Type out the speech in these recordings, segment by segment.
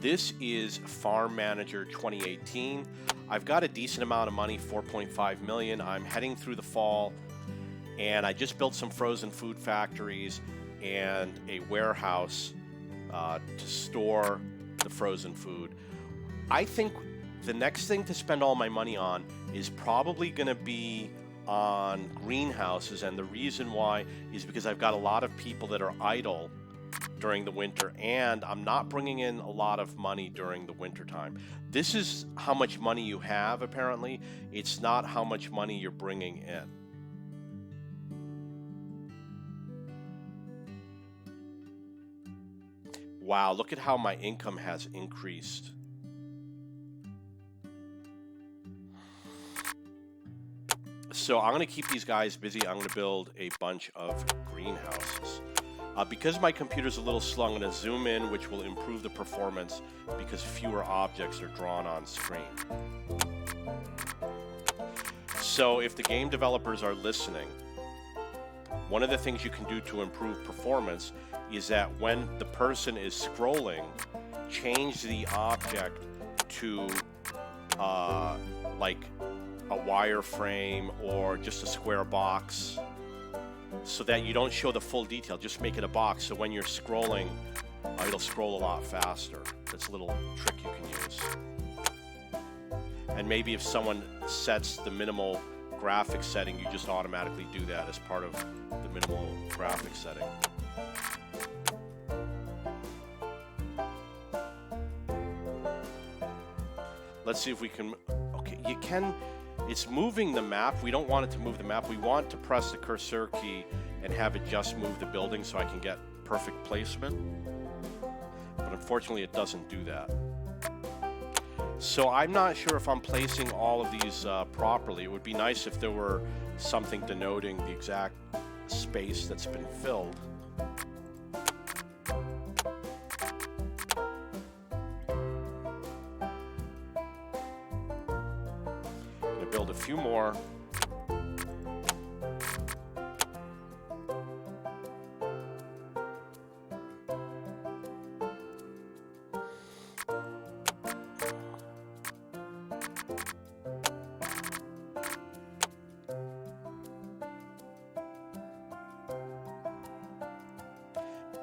This is Farm Manager 2018. I've got a decent amount of money, 4.5 million. I'm heading through the fall, and I just built some frozen food factories and a warehouse to store the frozen food. I think the next thing to spend all my money on is probably going to be on greenhouses, and the reason why is because I've got a lot of people that are idle during the winter, and I'm not bringing in a lot of money during the winter time. This is how much money you have, apparently. It's not how much money you're bringing in. Wow, look at how my income has increased. So I'm going to keep these guys busy. I'm going to build a bunch of greenhouses. Because my computer's a little slow, I'm going to zoom in, which will improve the performance because fewer objects are drawn on screen. So if the game developers are listening, one of the things you can do to improve performance is that when the person is scrolling, change the object to like a wireframe or just a square box, so that you don't show the full detail. Just make it a box, so when you're scrolling, it'll scroll a lot faster. That's a little trick you can use. And maybe if someone sets the minimal graphics setting, you just automatically do that as part of the minimal graphics setting. Let's see if we can, okay, you can, it's moving the map. We don't want it to move the map. We want to press the cursor key and have it just move the building so I can get perfect placement. But unfortunately, it doesn't do that. So I'm not sure if I'm placing all of these properly. It would be nice if there were something denoting the exact space that's been filled. Build a few more.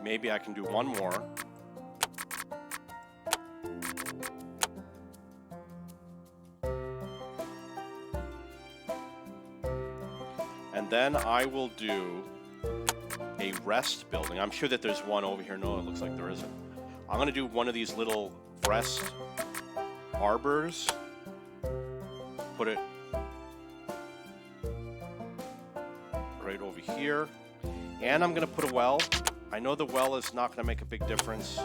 Maybe I can do one more. And then I will do a rest building. I'm sure that there's one over here. No, it looks like there isn't. I'm going to do one of these little rest arbors. Put it right over here. And I'm going to put a well. I know the well is not going to make a big difference.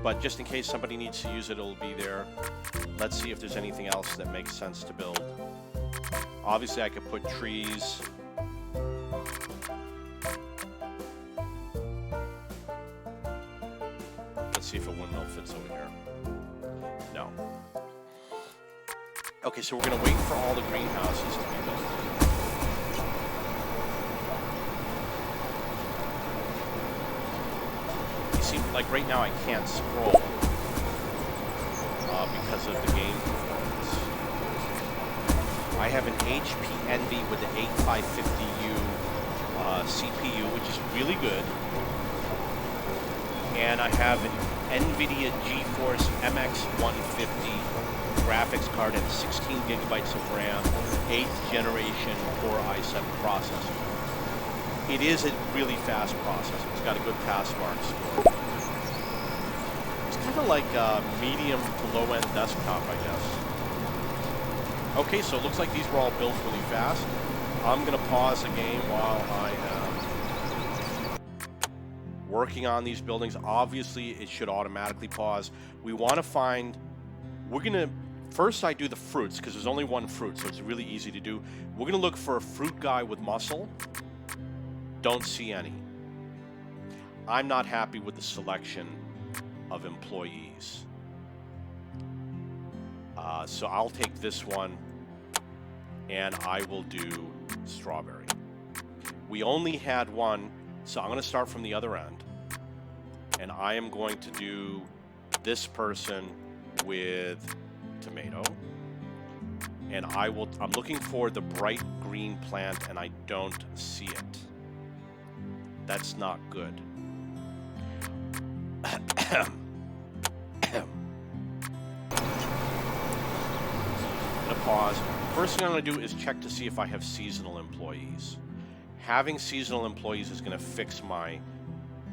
But just in case somebody needs to use it, it'll be there. Let's see if there's anything else that makes sense to build. Obviously, I could put trees. Let's see if a windmill fits over here. No. Okay, so we're going to wait for all the greenhouses to be built. You see, like right now I can't scroll because of the game performance. I have an HP Envy with the 8550U CPU, which is really good. And I have an NVIDIA GeForce MX 150 graphics card and 16 gigabytes of RAM, 8th generation Core i7 processor. It is a really fast processor. It's got a good passmark score. It's kind of like a medium to low-end desktop, I guess. Okay, so it looks like these were all built really fast. I'm going to pause the game while I am working on these buildings. Obviously, it should automatically pause. We want to find, we're going to, first I do the fruits because there's only one fruit, so it's really easy to do. We're going to look for a fruit guy with muscle. Don't see any. I'm not happy with the selection of employees. So I'll take this one and I will do strawberry. We only had one, So I'm going to start from the other end. And I am going to do this person with tomato. And I'm looking for the bright green plant and I don't see it. That's not good. I'm gonna pause. First thing I'm gonna do is check to see if I have seasonal employees. Having seasonal employees is gonna fix my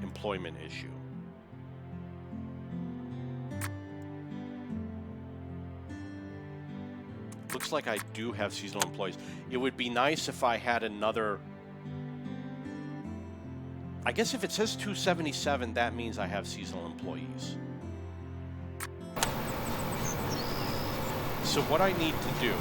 employment issue. Looks like I do have seasonal employees. It would be nice if I had another. I guess if it says 277, that means I have seasonal employees. So what I need to do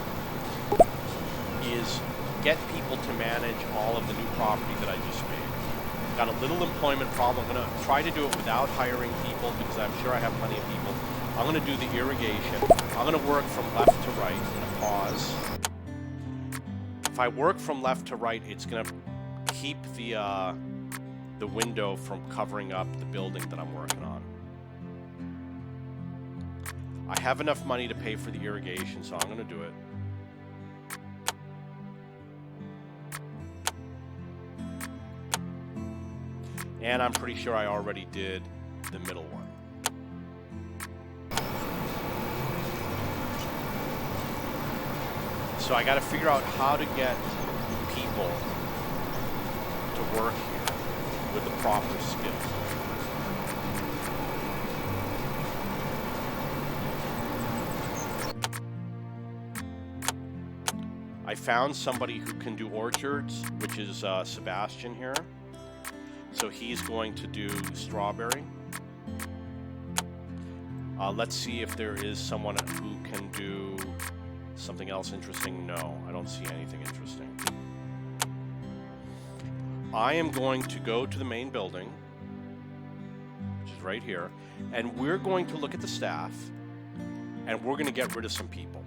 is get people to manage all of the new property that I just made. Got a little employment problem. I'm going to try to do it without hiring people because I'm sure I have plenty of people. I'm going to do the irrigation. I'm going to work from left to right. I'm going to pause. If I work from left to right, it's going to keep the window from covering up the building that I'm working on. I have enough money to pay for the irrigation, so I'm going to do it. And I'm pretty sure I already did the middle one. So I got to figure out how to get people to work here with the proper skill. I found somebody who can do orchards, which is Sebastian here. So he's going to do strawberry. Let's see if there is someone who can do something else interesting. No, I don't see anything interesting. I am going to go to the main building, which is right here, and we're going to look at the staff, and we're going to get rid of some people.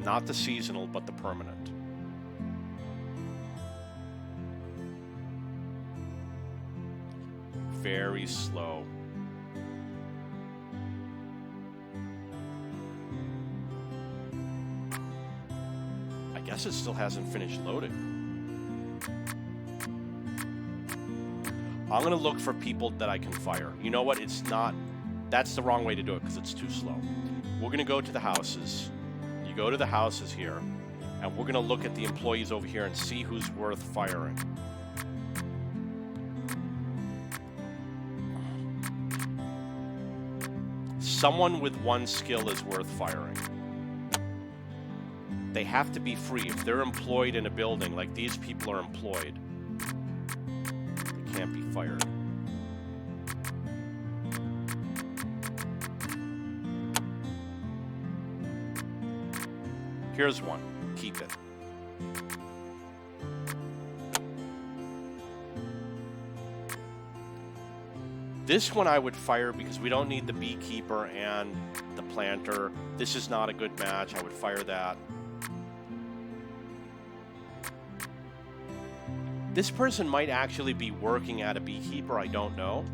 Not the seasonal, but the permanent. Very slow. I guess it still hasn't finished loading. I'm going to look for people that I can fire. You know what? It's not... That's the wrong way to do it because it's too slow. We're going to go to the houses. You go to the houses here, and we're going to look at the employees over here and see who's worth firing. Someone with one skill is worth firing. They have to be free. If they're employed in a building, like these people are employed, they can't be fired. Here's one. Keep it. This one I would fire because we don't need the beekeeper and the planter. This is not a good match. I would fire that. This person might actually be working at a beekeeper. I don't know.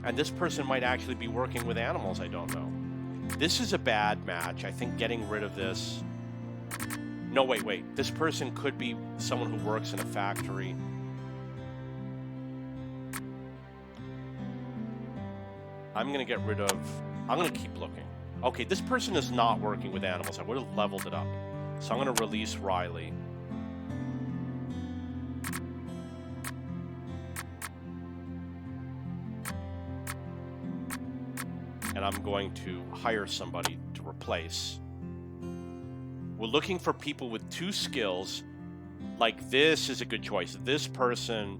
And this person might actually be working with animals. I don't know. This is a bad match. I think getting rid of this... No, wait. This person could be someone who works in a factory. I'm going to get rid of... I'm going to keep looking. Okay, this person is not working with animals. I would have leveled it up. So I'm going to release Riley. And I'm going to hire somebody to replace. We're looking for people with two skills. Like this is a good choice. This person...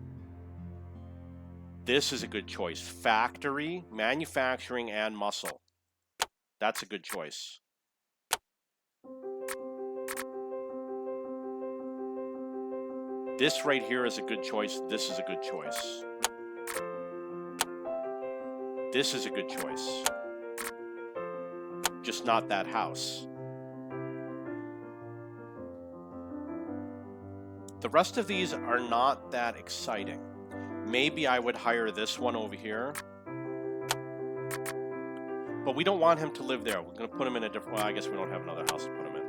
This is a good choice. Factory, manufacturing, and muscle. That's a good choice. This right here is a good choice. This is a good choice. This is a good choice. Just not that house. The rest of these are not that exciting. Maybe I would hire this one over here. But we don't want him to live there. We're going to put him in a different... Well, I guess we don't have another house to put him in.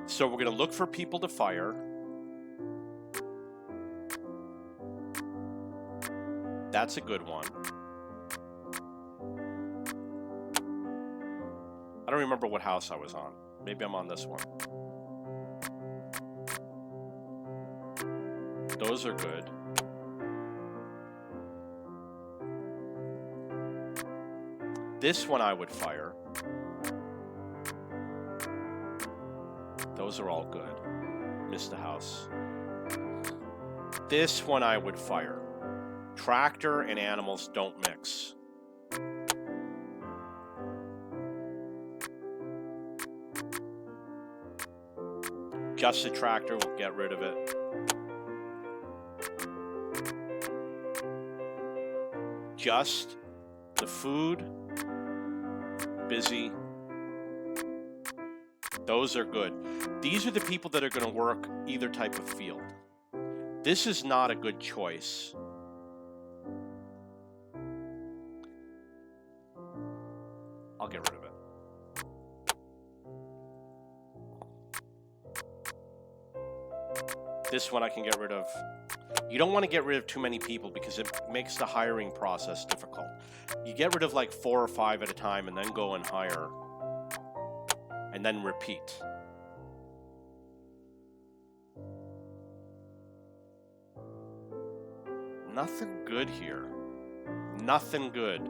So we're going to look for people to fire. That's a good one. I don't remember what house I was on. Maybe I'm on this one. Those are good. This one I would fire. Those are all good. Missed the house. This one I would fire. Tractor and animals don't mix. Just the tractor, we'll get rid of it. Just the food, busy. Those are good. These are the people that are going to work either type of field. This is not a good choice. I'll get rid of it. This one I can get rid of. You don't want to get rid of too many people because it makes the hiring process difficult. You get rid of like 4 or 5 at a time and then go and hire. And then repeat. Nothing good here. Nothing good.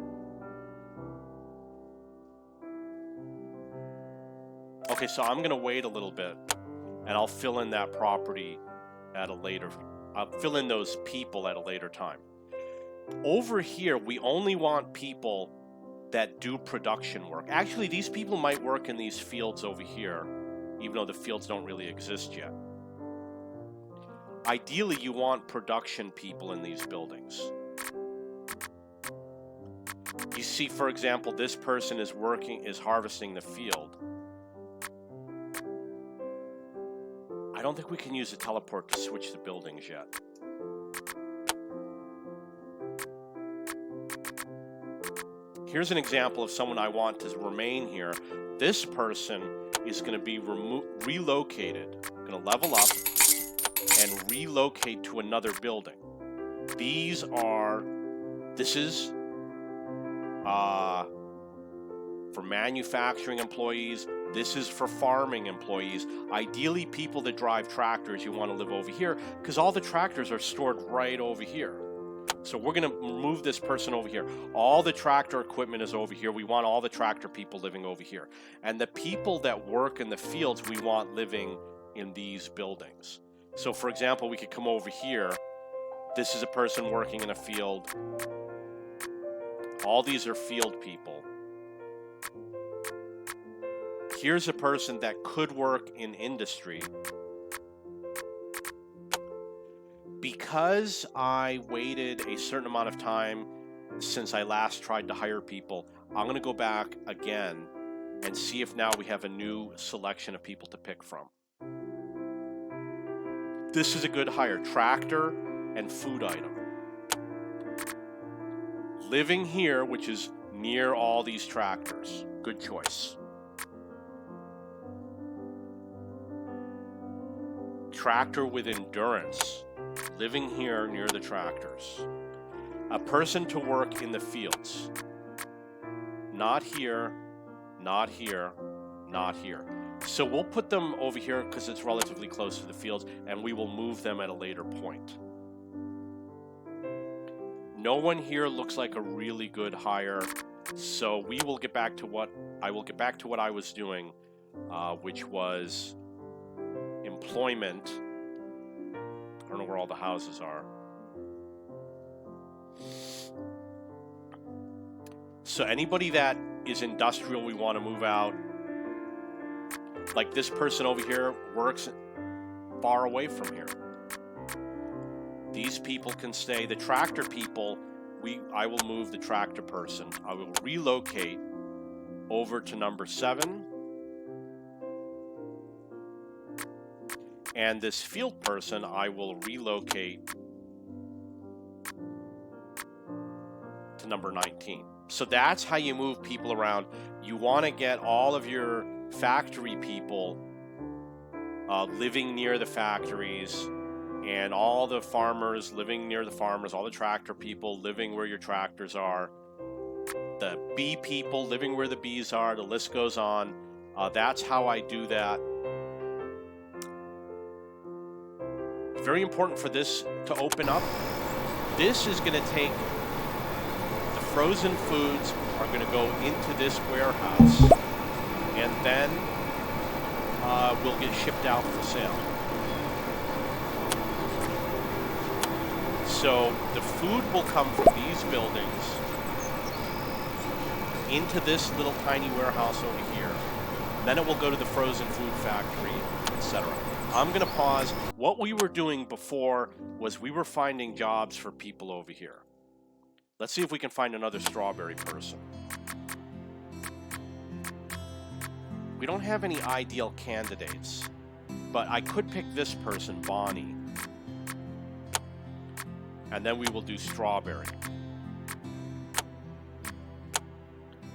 Okay, so I'm going to wait a little bit and I'll fill in that property at a later, I'll fill in those people at a later time. Over here, we only want people that do production work. Actually, these people might work in these fields over here, even though the fields don't really exist yet. Ideally, you want production people in these buildings. You see, for example, this person is harvesting the field. I don't think we can use a teleport to switch the buildings yet. Here's an example of someone I want to remain here. This person is going to be relocated, going to level up and relocate to another building. This is for manufacturing employees. This is for farming employees. Ideally, people that drive tractors, you want to live over here because all the tractors are stored right over here. So we're going to move this person over here. All the tractor equipment is over here. We want all the tractor people living over here. And the people that work in the fields, we want living in these buildings. So for example, we could come over here. This is a person working in a field. All these are field people. Here's a person that could work in industry. Because I waited a certain amount of time since I last tried to hire people, I'm going to go back again and see if now we have a new selection of people to pick from. This is a good hire. Tractor and food item. Living here, which is near all these tractors. Good choice. Tractor with endurance. Living here near the tractors. A person to work in the fields. Not here, not here, not here. So we'll put them over here because it's relatively close to the fields, and we will move them at a later point. No one here looks like a really good hire, so we will get back to what I was doing, which was employment. I don't know where all the houses are. So anybody that is industrial, we want to move out. Like this person over here works far away from here. These people can stay. The tractor people, I will move the tractor person. I will relocate over to number 7. And this field person, I will relocate to number 19. So that's how you move people around. You want to get all of your factory people living near the factories, and all the farmers living near the farmers, all the tractor people living where your tractors are, the bee people living where the bees are, the list goes on. That's how I do that. Very important for this to open up. This is going to take, the frozen foods are going to go into this warehouse, and then will get shipped out for sale. So the food will come from these buildings into this little tiny warehouse over here. Then it will go to the frozen food factory, etc. I'm going to pause. What we were doing before was we were finding jobs for people over here. Let's see if we can find another strawberry person. We don't have any ideal candidates, but I could pick this person, Bonnie. And then we will do strawberry.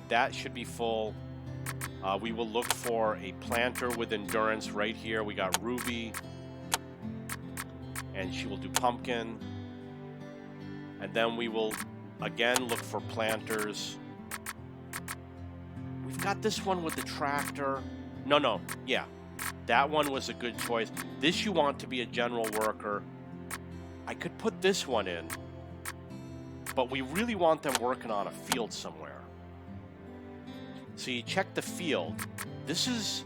That should be full. We will look for a planter with endurance right here. We got Ruby, and she will do pumpkin. And then we will again look for planters. We've got this one with the tractor. No, yeah, that one was a good choice. This you want to be a general worker. I could put this one in, but we really want them working on a field somewhere. So you check the field. This is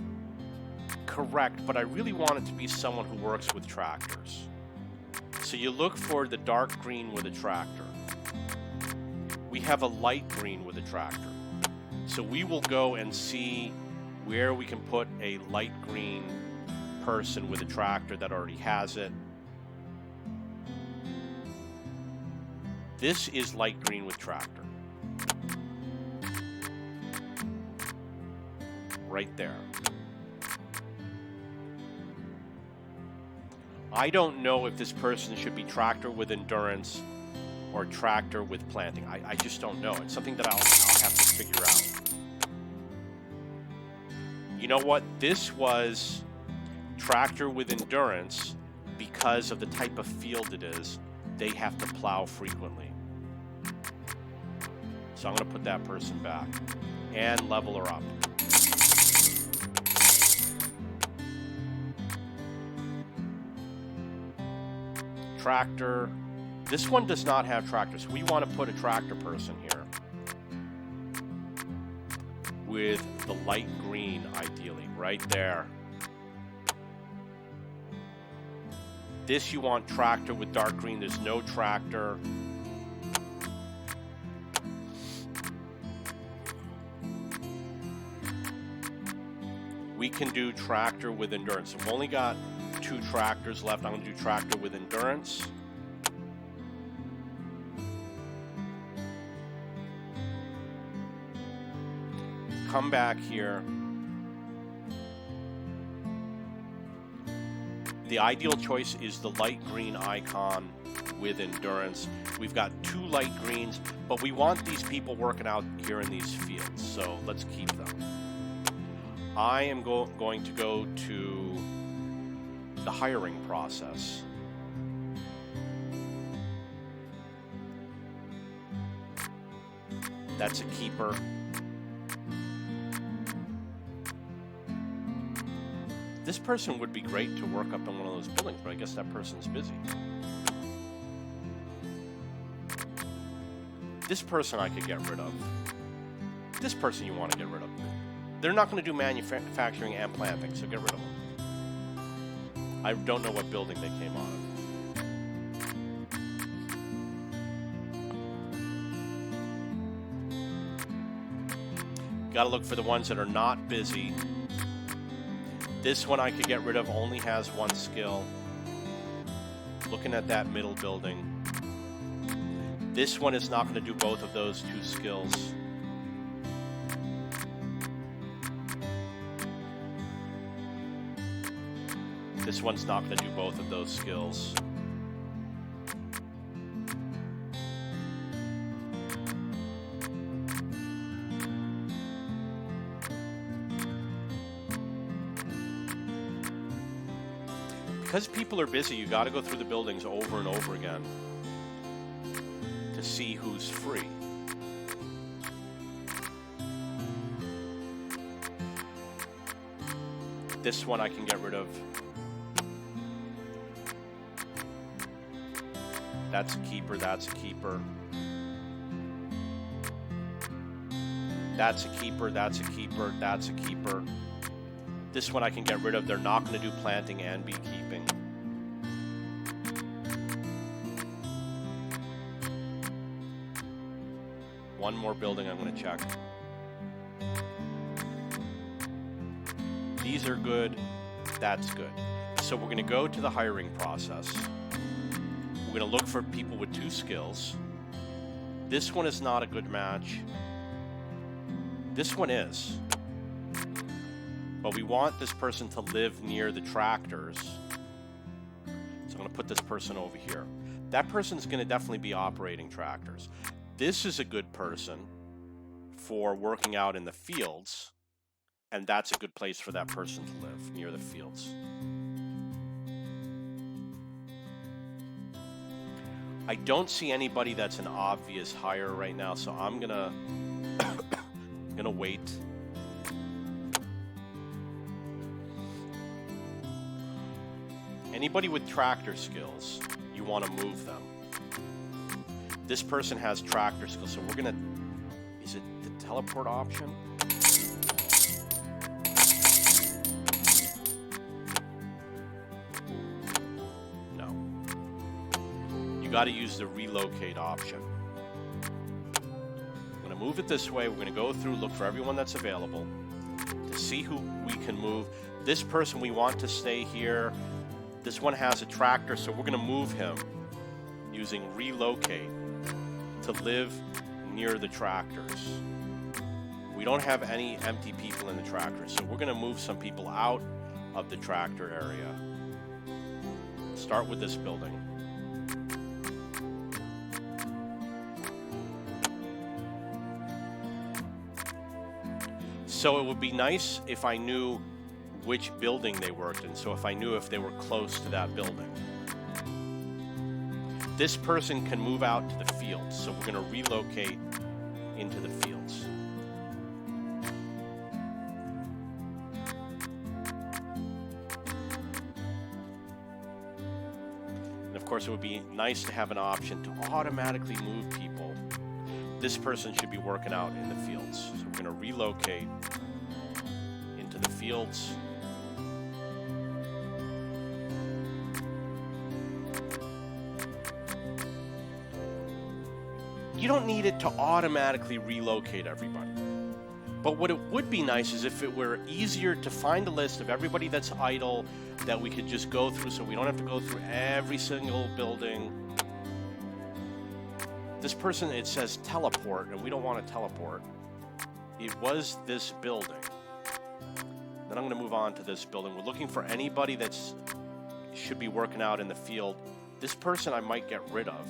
correct, but I really want it to be someone who works with tractors. So you look for the dark green with a tractor. We have a light green with a tractor. So we will go and see where we can put a light green person with a tractor that already has it. This is light green with tractor. Right there. I don't know if this person should be tractor with endurance or tractor with planting. I just don't know. It's something that I'll have to figure out. You know what? This was tractor with endurance because of the type of field it is. They have to plow frequently. So I'm going to put that person back and level her up. Tractor. This one does not have tractors. We want to put a tractor person here with the light green, ideally, right there. This you want tractor with dark green. There's no tractor. We can do tractor with endurance. We've only got 2 tractors left. I'm going to do tractor with endurance. Come back here. The ideal choice is the light green icon with endurance. We've got 2 light greens, but we want these people working out here in these fields, so let's keep them. I am going to go to the hiring process. That's a keeper. This person would be great to work up in one of those buildings, but I guess that person's busy. This person I could get rid of. This person you want to get rid of. They're not going to do manufacturing and planting, so get rid of them. I don't know what building they came out of. Got to look for the ones that are not busy. This one I could get rid of, only has 1 skill. looking at that middle building. This one is not going to do both of those two skills. This one's not going to do both of those skills. Because people are busy, you got to go through the buildings over and over again to see who's free. This one I can get rid of. That's a keeper, that's a keeper. That's a keeper, that's a keeper, that's a keeper. This one I can get rid of. They're not going to do planting and beekeeping. One more building I'm going to check. These are good. That's good. So we're going to go to the hiring process. We're going to look for people with 2 skills. This one is not a good match. This one is. But we want this person to live near the tractors. So I'm going to put this person over here. That person's going to definitely be operating tractors. This is a good person for working out in the fields, and that's a good place for that person to live, near the fields. I don't see anybody that's an obvious hire right now, so I'm gonna wait. Anybody with tractor skills, you want to move them. This person has tractor skills, so we're gonna, is it the teleport option? No. You got to use the relocate option. I'm gonna move it this way. We're gonna go through, look for everyone that's available to see who we can move. This person we want to stay here. This one has a tractor, so we're going to move him using relocate to live near the tractors. We don't have any empty people in the tractors, so we're going to move some people out of the tractor area. Start with this building. So it would be nice if I knew which building they worked in, so if I knew if they were close to that building. This person can move out to the fields, so we're going to relocate into the fields. And of course, it would be nice to have an option to automatically move people. This person should be working out in the fields, so we're going to relocate into the fields. You don't need it to automatically relocate everybody. But what it would be nice is if it were easier to find a list of everybody that's idle that we could just go through, so we don't have to go through every single building. This person, it says teleport, and we don't want to teleport. It was this building. Then I'm going to move on to this building. We're looking for anybody that's should be working out in the field. This person I might get rid of.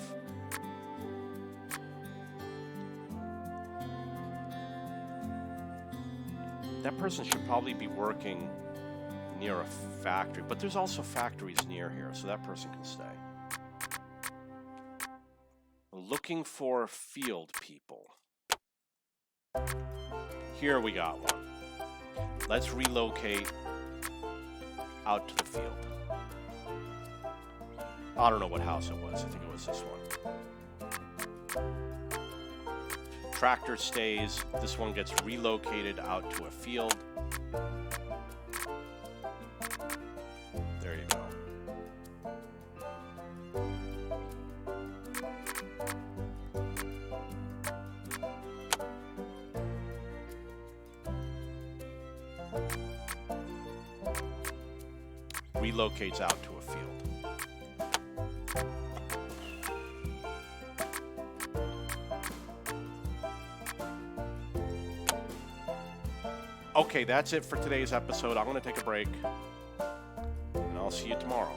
That person should probably be working near a factory, but there's also factories near here, so that person can stay. Looking for field people. Here we got one. Let's relocate out to the field. I don't know what house it was. I think it was this one. Tractor stays. This one gets relocated out to a field. There you go. Relocates out to a field. Okay, that's it for today's episode. I'm going to take a break, and I'll see you tomorrow.